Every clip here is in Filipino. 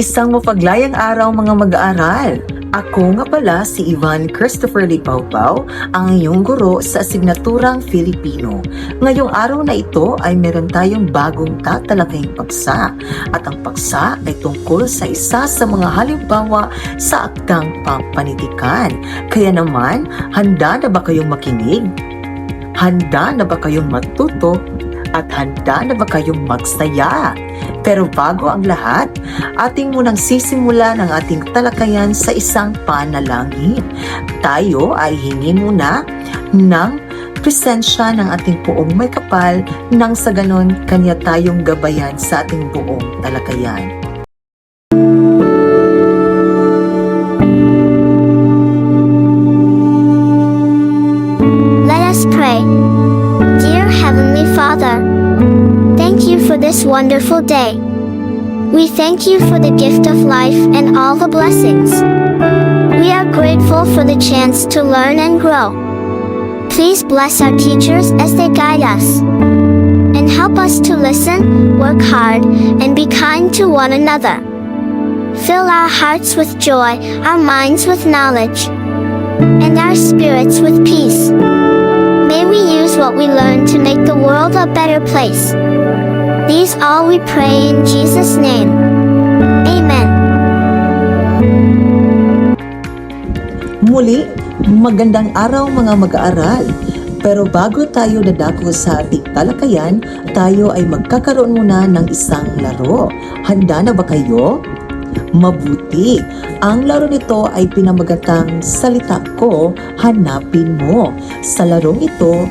Isang mapaglayang araw mga mag-aaral. Ako nga pala si Ivan Christopher Lipawpaw, ang inyong guro sa asignaturang Filipino. Ngayong araw na ito ay meron tayong bagong tatalakayang paksa. At ang paksa ay tungkol sa isa sa mga halimbawa sa aktang pampanitikan. Kaya naman, handa na ba kayong makinig? Handa na ba kayong matuto? At handa na ba kayong magsaya? Pero bago ang lahat, ating munang sisimula ng ating talakayan sa isang panalangin. Tayo ay hingi muna ng presensya ng ating poong may kapal nang sa ganon kanya tayong gabayan sa ating buong talakayan. Let us pray. Dear Heavenly Father, thank you for this wonderful day. We thank you for the gift of life and all the blessings. We are grateful for the chance to learn and grow. Please bless our teachers as they guide us, and help us to listen, work hard, and be kind to one another. Fill our hearts with joy, our minds with knowledge, and our spirits with peace. May we use what we learn to make the world a better place. These all we pray in Jesus' name. Amen. Muli, magandang araw mga mag-aaral. Pero bago tayo dadako sa ating talakayan, tayo ay magkakaroon muna ng isang laro. Handa na ba kayo? Mabuti! Ang laro nito ay pinamagatang Salita Ko, Hanapin Mo. Sa larong ito,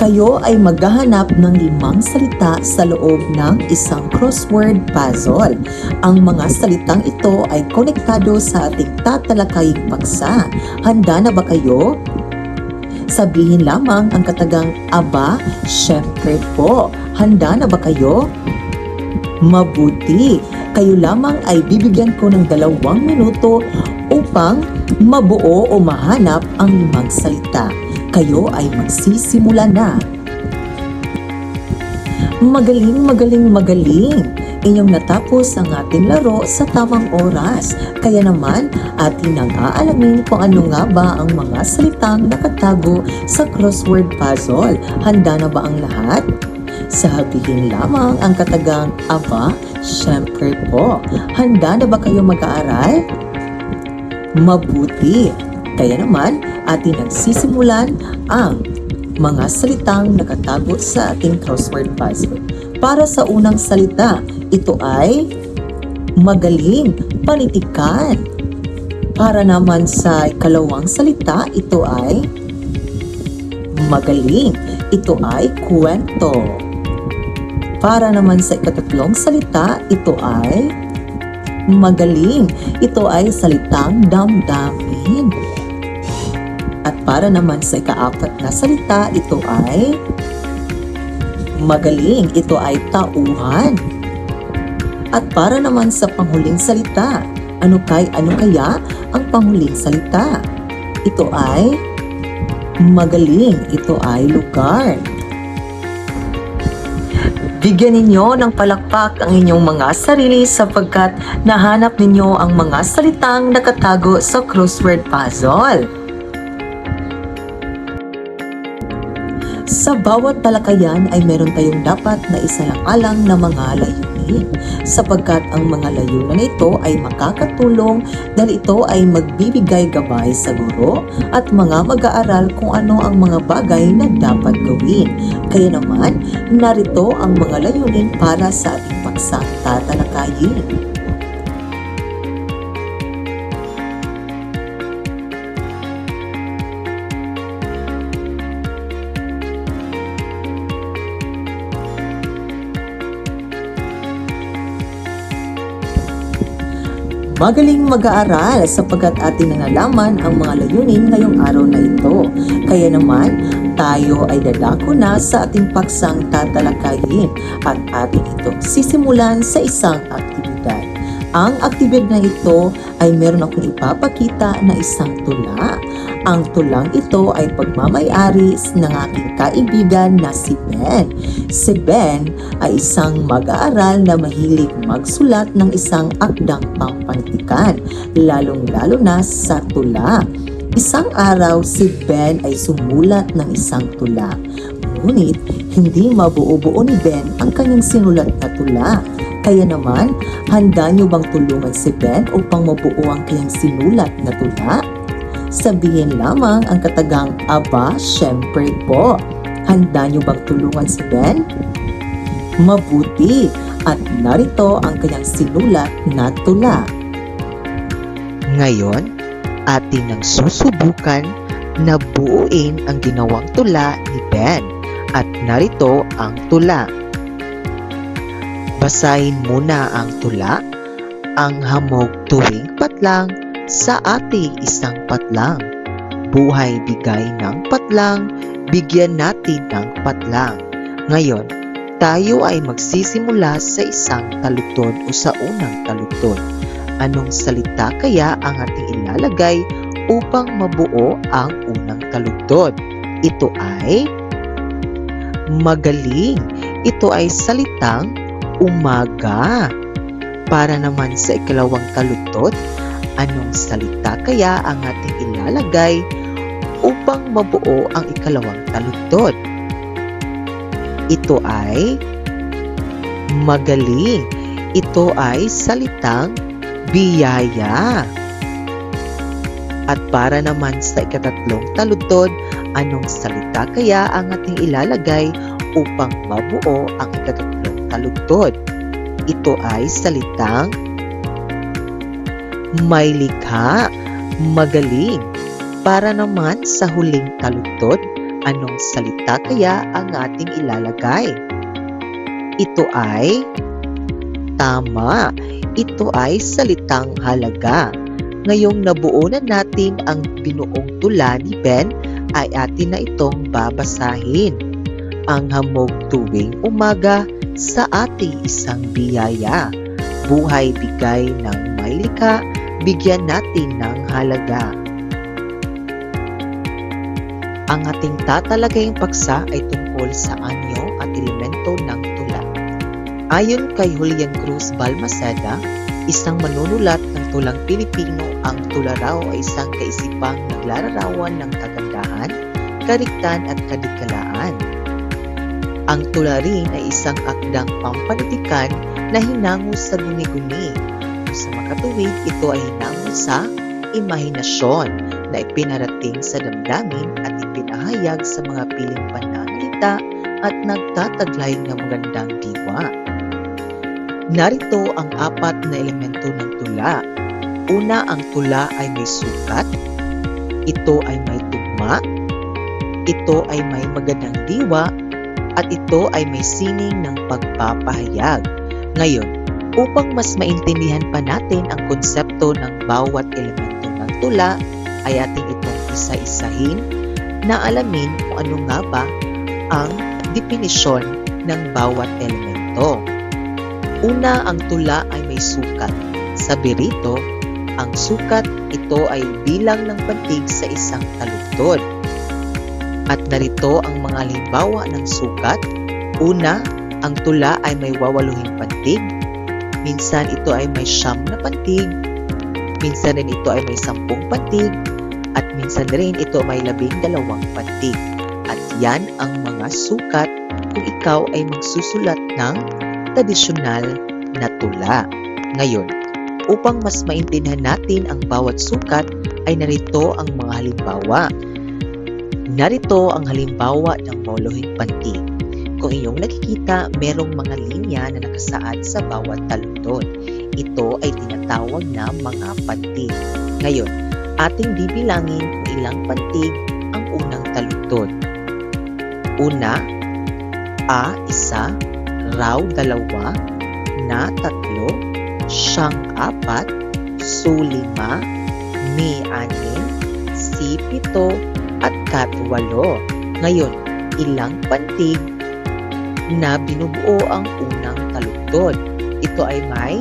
kayo ay maghahanap ng 5 salita sa loob ng isang crossword puzzle. Ang mga salitang ito ay konektado sa ating tatalakaying paksa. Handa na ba kayo? Sabihin lamang ang katagang aba, syempre po. Handa na ba kayo? Mabuti! Kayo lamang ay bibigyan ko ng 2 minuto upang mabuo o mahanap ang 5 salita. Kayo ay magsisimula na. Magaling, magaling, magaling! Inyong natapos ang ating laro sa tamang oras. Kaya naman, atin nang aalamin kung ano nga ba ang mga salitang nakatago sa crossword puzzle. Handa na ba ang lahat? Sabihin lamang ang katagang aba, syempre po. Handa na ba kayo mag-aaral? Mabuti! Kaya naman, atin nagsisimulan ang mga salitang nakatago sa ating crossword puzzle. Para sa unang salita, ito ay magaling, panitikan. Para naman sa ikalawang salita, ito ay magaling, ito ay kwento. Para naman sa ikatatlong salita, ito ay magaling, ito ay salitang damdamin. At para naman sa ika-4 na salita, ito ay magaling, ito ay tauhan. At para naman sa panghuling salita, ano kaya ang panghuling salita? Ito ay magaling, ito ay lugar. Bigyan ninyo ng palakpak ang inyong mga sarili sapagkat nahanap ninyo ang mga salitang nakatago sa crossword puzzle. Sa bawat talakayan ay meron tayong dapat na isalang-alang na mga layunin sapagkat ang mga layunan ito ay makakatulong dahil ito ay magbibigay gabay sa guro at mga mag-aaral kung ano ang mga bagay na dapat gawin. Kaya naman, narito ang mga layunin para sa ating paksang tatalakayin. Magaling mag-aaral sapagkat ating nangalaman ang mga layunin ngayong araw na ito. Kaya naman, tayo ay dadako na sa ating paksang tatalakayin at ating itong sisimulan sa isang aktibidad. Ang aktibidad na ito ay meron akong ipapakita na isang tula. Ang tulang ito ay pagmamay-ari ng aking kaibigan na si Ben. Si Ben ay isang mag-aaral na mahilig magsulat ng isang akdang pampanitikan, lalong-lalo na sa tula. Isang araw si Ben ay sumulat ng isang tula. Ngunit hindi mabuo-buo ni Ben ang kanyang sinulat na tula. Kaya naman, handa niyo bang tulungan si Ben upang mabuo ang kanyang sinulat na tula? Sabihin lamang ang katagang, "Aba, syempre po." Handa niyo bang tulungan si Ben? Mabuti, at narito ang kanyang sinulat na tula. Ngayon, atin nang susubukan na buuin ang ginawang tula ni Ben at narito ang tula. Basahin muna ang tula, ang hamog tuwing patlang sa ating isang patlang. Buhay bigay ng patlang, bigyan natin ng patlang. Ngayon, tayo ay magsisimula sa isang taludtod o sa unang taludtod. Anong salita kaya ang ating ilalagay upang mabuo ang unang taludtod? Ito ay magaling. Ito ay salitang umaga. Para naman sa ikalawang taludtod, anong salita kaya ang ating ilalagay upang mabuo ang ikalawang taludtod? Ito ay magaling. Ito ay salitang biyaya. At para naman sa ikatatlong taludtod, anong salita kaya ang ating ilalagay upang mabuo ang ikatatlong taludtod? Ito ay salitang may likha, magaling. Para naman sa huling taludtod, anong salita kaya ang ating ilalagay? Ito ay tama. Ito ay salitang halaga. Ngayong nabuo na natin ang binuong tula ni Ben, ay atin na itong babasahin. Ang hamog tuwing umaga sa ating isang biyaya. Buhay bigay ng may likha, bigyan natin ng halaga. Ang ating tatalagayang paksa ay tungkol sa anyo at elemento ng tula. Ayon kay Julian Cruz Balmaceda, isang manunulat ng tulang Pilipino, ang tula raw ay isang kaisipang naglalarawan ng kagandahan, kariktan at kadikalaan. Ang tula rin ay isang akdang pampanitikan na hinango sa guni-guni. O sa makatuwid, ito ay hinango sa imahinasyon na ipinarating sa damdamin at ipinahayag sa mga piling pananalita at nagtataglay ng magandang diwa. Narito ang apat na elemento ng tula. Una, ang tula ay may sukat. Ito ay may tugma. Ito ay may magandang diwa. At ito ay may sining ng pagpapahayag. Ngayon, upang mas maintindihan pa natin ang konsepto ng bawat elemento ng tula, ay ating itong isa-isahin na alamin kung ano nga ba ang definisyon ng bawat elemento. Una, ang tula ay may sukat. Sabi rito, ang sukat ito ay bilang ng pantig sa isang taludtod. At narito ang mga halimbawa ng sukat. Una, ang tula ay may 80 pantig. Minsan ito ay may 9 na pantig. Minsan rin ito ay may 10 pantig. At minsan rin ito may 12 pantig. At yan ang mga sukat kung ikaw ay magsusulat ng tradisyonal na tula. Ngayon, upang mas maintindihan natin ang bawat sukat, ay narito ang mga halimbawa. Narito ang halimbawa ng maulohing pantig. Kung inyong nakikita, merong mga linya na nakasaad sa bawat taludtod. Ito ay tinatawag na mga pantig. Ngayon, ating bibilangin kung ilang pantig ang unang taludtod. Una, a, 1, raw 2, na 3, siyang 4, su 5, mi 6, si 7, at kat 8. Ngayon, ilang pantig na binubuo ang unang taludtod? Ito ay may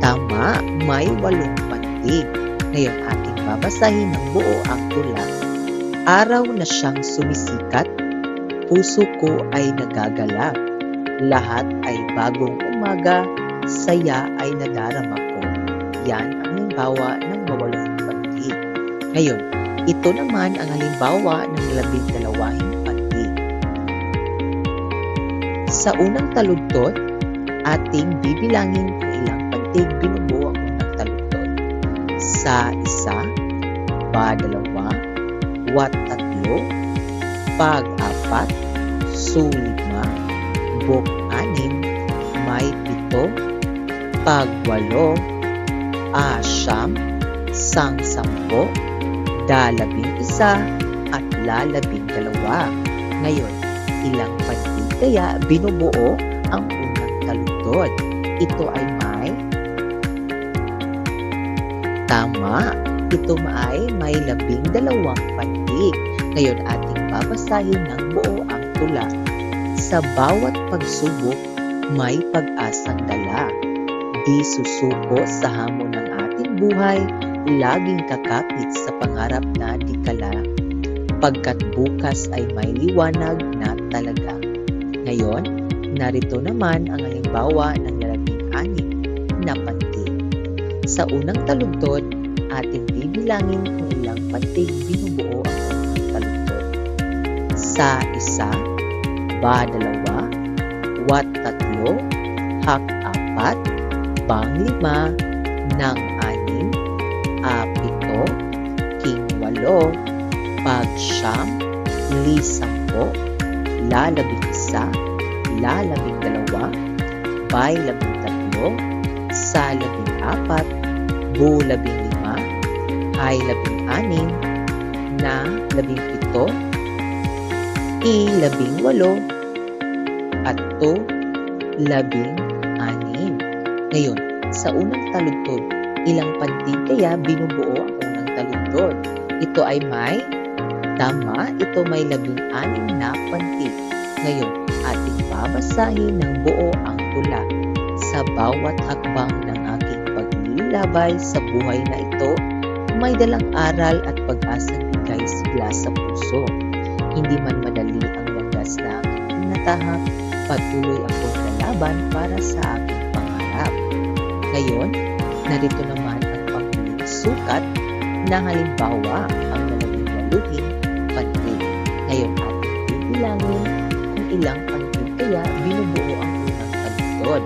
tama. Tama, may 8 pantig. Ngayon ating babasahin ng buo ang tula. Araw na siyang sumisikat, puso ko ay nagagalak. Lahat ay bagong umaga, saya ay nadarama ko. Yan ang halimbawa ng 8 pantig. Ngayon, ito naman ang halimbawa ng 12 pantig. Sa unang taludtod, ating bibilangin kung ilang pantig binubuo ang unang taludtod. Sa 1, ba 2, wat 3, pag 4, su 5, bok 6, may 7, pag 8, a 9, sang 10, da 11, at la 12. Ngayon, ilang pantig kaya binubuo ang unang taludtod? Ito ay tama. Ito ay may 12 pantig. Ngayon ating babasahin ng buo ang tula. Sa bawat pagsubok, may pag-asang dala. Di susuko sa hamon ng ating buhay, laging kakapit sa pangarap na di kala. Pagkat bukas ay may liwanag na talaga. Ngayon, narito naman ang halimbawa ng 16 na pantig. Sa unang taludtod, ating bibilangin kung ilang pantig binubuo ang unang taludtod. Sa 1, ba 2, wat 3, hak 4, bang 5, nang 6, a 7, king 8, pag 9, li 10, la 11, la 12, bay 13, sa 14, bu 15, ay 16, na 17, i 18, at to 16. Ngayon, sa unang taludtod, ilang pantig kaya binubuo ang unang taludtod? Ito ay tama, ito may 16 na pantig. Ngayon, ating babasahin ng buo ang tula. Sa bawat hakbang ng aking paglilabay sa buhay na ito, may dalang aral at pag-asang bigay sigla sa puso. Hindi man madali ang landas na aking tinatahak, patuloy akong lalaban para sa aking pangarap. Ngayon, narito naman ang panghuling sukat na halimbawa ang 18 pantig. Ngayon ating bibilangin kung ilang pantig kaya binubuo ang unang taludtod.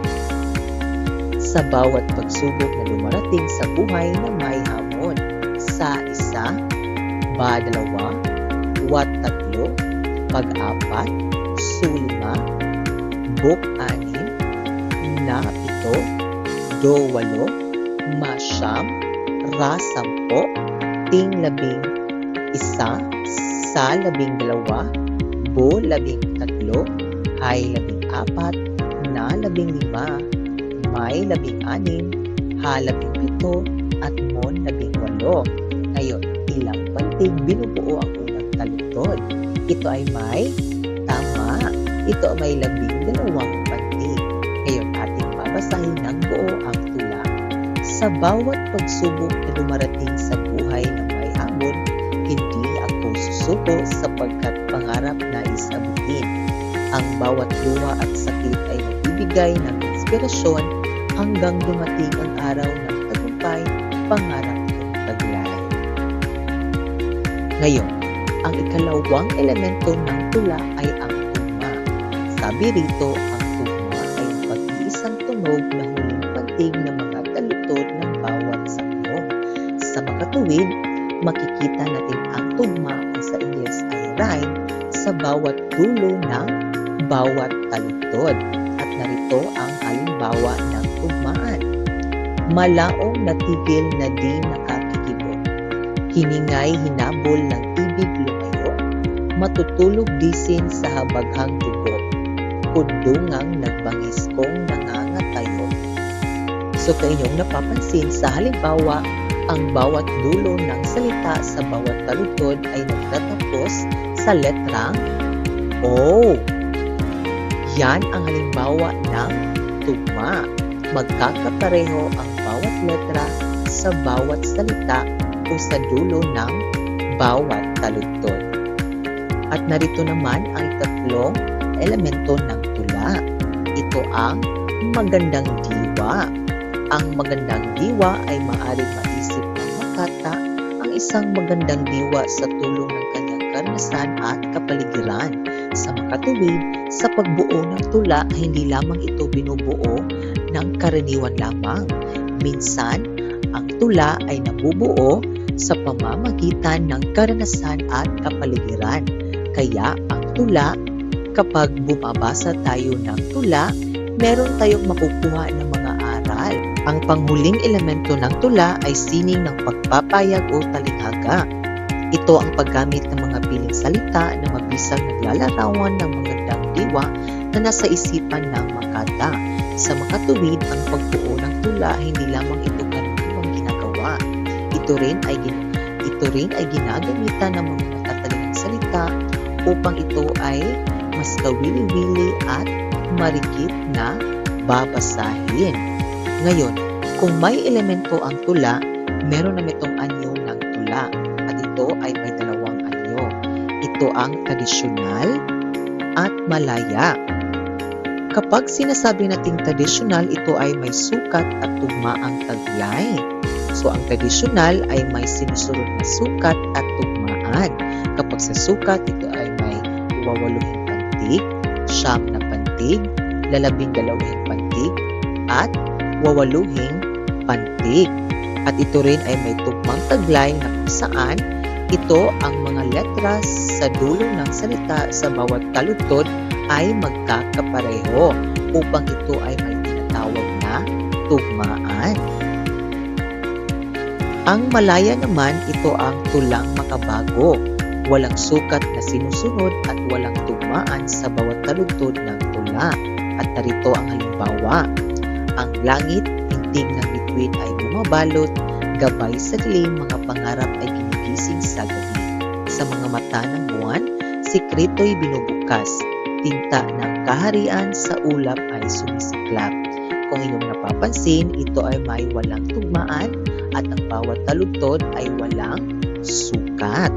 Sa bawat pagsubok na dumarating sa buhay na may hamon. Sa 1, ba 2, wat 3, pag 4, su 5, bok 6, na 7, do 8, ma 9, ra 10, ting 11, sa 12, bo 13, hay 14, na 15, may 16, ha 17, at mon 18. Ngayon, ilang pantig binubuo ang unang taludtod? Ito ay tama. Ito ay may 12 pantig. Ngayon, ating babasahin ng buo ang tula. Sa bawat pagsubok na dumarating sa buhay na may hamon, hindi ako susuko sapagkat pangarap na isabutin. Ang bawat luha at sakit ay nagbibigay ng inspirasyon hanggang dumating ang araw ng tagumpay, pangarap kong taglay. Ngayon, ang ikalawang elemento ng tula ay ang tugma. Sabi rito, ang tugma ay ang pag-iisang tunog na huling pantig ng mga taludtod ng bawat saklong. Sa makatuwid, makikita natin ang tugma kung sa Ingles ay rhyme sa bawat dulo ng bawat taludtod. At narito ang halimbawa ng tugmaan. Malaong natigil na di nakakikibot. Hiningay hinabol ng ibig lumayo. Matutulog disin sa habaghang dugo. Kundungang nagbangis kong nangangatayo. So kainyong napapansin sa halimbawa, ang bawat dulo ng salita sa bawat taludtod ay nagtatapos sa letrang O. Yan ang halimbawa ng tugma. Magkakapareho ang bawat bawat letra sa bawat salita o sa dulo ng bawat taludtod. At narito naman ang tatlong elemento ng tula. Ito ang magandang diwa. Ang magandang diwa ay maaaring maisip ng makata ang isang magandang diwa sa tulong ng kanyang karanasan at kapaligiran. Sa makatuwid, sa pagbuo ng tula ay hindi lamang ito binubuo ng karaniwan lamang. Minsan, ang tula ay nabubuo sa pamamagitan ng karanasan at kapaligiran. Kaya ang tula, kapag bumabasa tayo ng tula, meron tayong makukuha ng mga aral. Ang panghuling elemento ng tula ay sining ng pagpapayag o talinghaga. Ito ang paggamit ng mga piling salita na mabisang naglalarawan ng magandang diwa na nasa isipan ng makata. Sa makatuwid, ang pagbuo ng tula hindi lamang ito karaniwang ginagawa. Ito rin ay ginagamitan ng mga matatalingang salita upang ito ay mas kawili-wili at marikit na babasahin. Ngayon, kung may elemento ang tula, meron na itong anyo ng tula at ito ay may dalawang anyo. Ito ang tradisyonal at malaya. Kapag sinasabi nating tradisyonal, ito ay may sukat at tugmaang taglay. So, ang tradisyonal ay may sinusunod na sukat at tugmaan. Kapag sa sukat, ito ay may 80 pantig, 9 na pantig, 12 pantig, at 80 pantig. At ito rin ay may tugmang taglay na kung saan ito ang mga letras sa dulo ng salita sa bawat taludtod ay magkakapareho upang ito ay may tinatawag na tugmaan. Ang malaya naman, ito ang tulang makabago. Walang sukat na sinusunod at walang tugmaan sa bawat taludtod ng tula. At narito ang halimbawa. Ang langit, tintig ng bituin ay bumabalot, gabay sa dilim, mga pangarap ay ginigising sa gabi. Sa mga mata ng buwan, sikreto'y binubukas, tinta ng kaharian sa ulap ay sumisiklap. Kung inyong napapansin, ito ay may walang tugmaan at ang bawat taludtod ay walang sukat.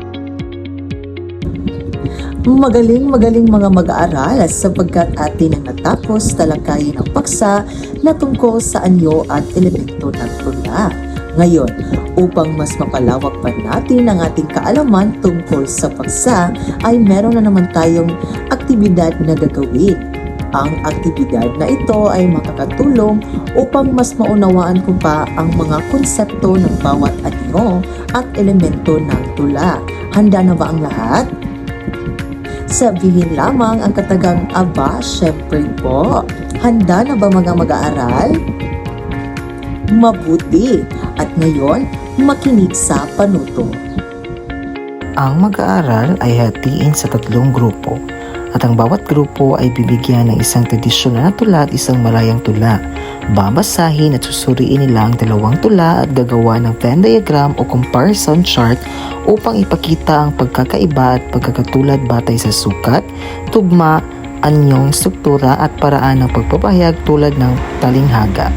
Magaling mga mag-aaral sapagkat atin ang natapos talakayin ang paksa na tungkol sa anyo at elemento ng tula. Ngayon, upang mas mapalawak pa natin ang ating kaalaman tungkol sa paksa, ay meron na naman tayong aktibidad na gagawin. Ang aktibidad na ito ay makakatulong upang mas maunawaan ko pa ang mga konsepto ng bawat anyo at elemento ng tula. Handa na ba ang lahat? Sabihin lamang ang katagang aba, syempre po. Handa na ba mga mag-aaral? Mabuti. At ngayon, makinig sa panuto. Ang mag-aaral ay hatiin sa 3 grupo at ang bawat grupo ay bibigyan ng isang tradisyonal na tula at isang malayang tula. Babasahin at susuriin nila ang 2 tula at gagawa ng Venn diagram o comparison chart upang ipakita ang pagkakaiba at pagkakatulad batay sa sukat, tugma, anyong, struktura at paraan ng pagpapahayag tulad ng talinghaga.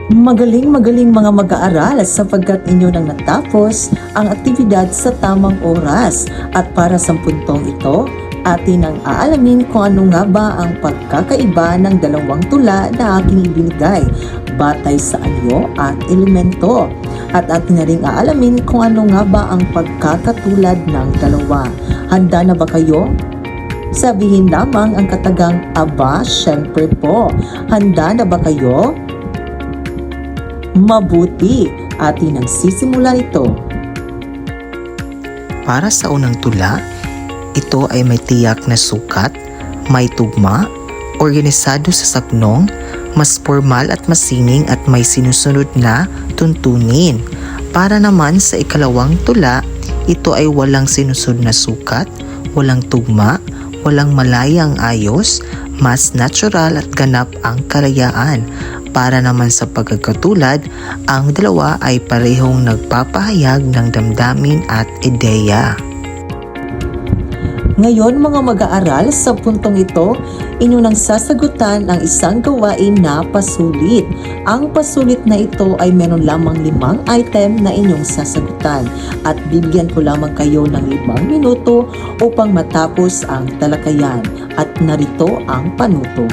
Magaling mga mag-aaral sapagkat inyo nang natapos ang aktibidad sa tamang oras. At para sa puntong ito, atin ang aalamin kung ano nga ba ang pagkakaiba ng 2 tula na aking ibinigay batay sa anyo at elemento. At atin na rin aalamin kung ano nga ba ang pagkakatulad ng 2. Handa na ba kayo? Sabihin lamang ang katagang aba, syempre po. Handa na ba kayo? Mabuti, atin ang sisimula ito. Para sa unang tula, ito ay may tiyak na sukat, may tugma, organisado sa saknong, mas formal at masining at may sinusunod na tuntunin. Para naman sa ikalawang tula, ito ay walang sinusunod na sukat, walang tugma, walang malayang ayos, mas natural at ganap ang kalayaan. Para naman sa pagkakatulad, ang 2 ay parehong nagpapahayag ng damdamin at ideya. Ngayon mga mag-aaral, sa puntong ito, inyo nang sasagutan ang isang gawain na pasulit. Ang pasulit na ito ay meron lamang 5 item na inyong sasagutan at bibigyan ko lamang kayo ng 5 minuto upang matapos ang talakayan at narito ang panuto.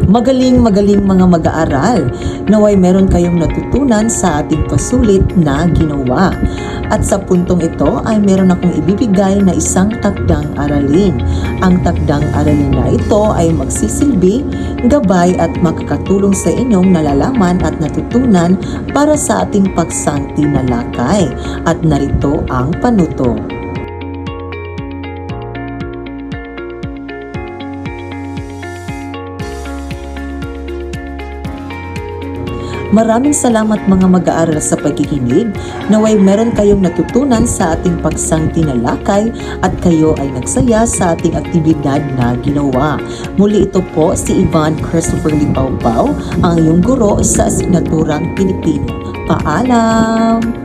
Magaling mga mag-aaral, naway meron kayong natutunan sa ating pasulit na ginawa. At sa puntong ito ay meron akong ibibigay na isang takdang aralin. Ang takdang aralin na ito ay magsisilbi, gabay at makakatulong sa inyong nalalaman at natutunan para sa ating paksang tinalakay. At narito ang panuto. Maraming salamat mga mag-aaral sa pagkikinig. Naway meron kayong natutunan sa ating paksang tinalakay at kayo ay nagsaya sa ating aktibidad na ginawa. Muli ito po si Ivan Christopher Lipawpaw, ang iyong guro sa asignaturang Pilipino. Paalam!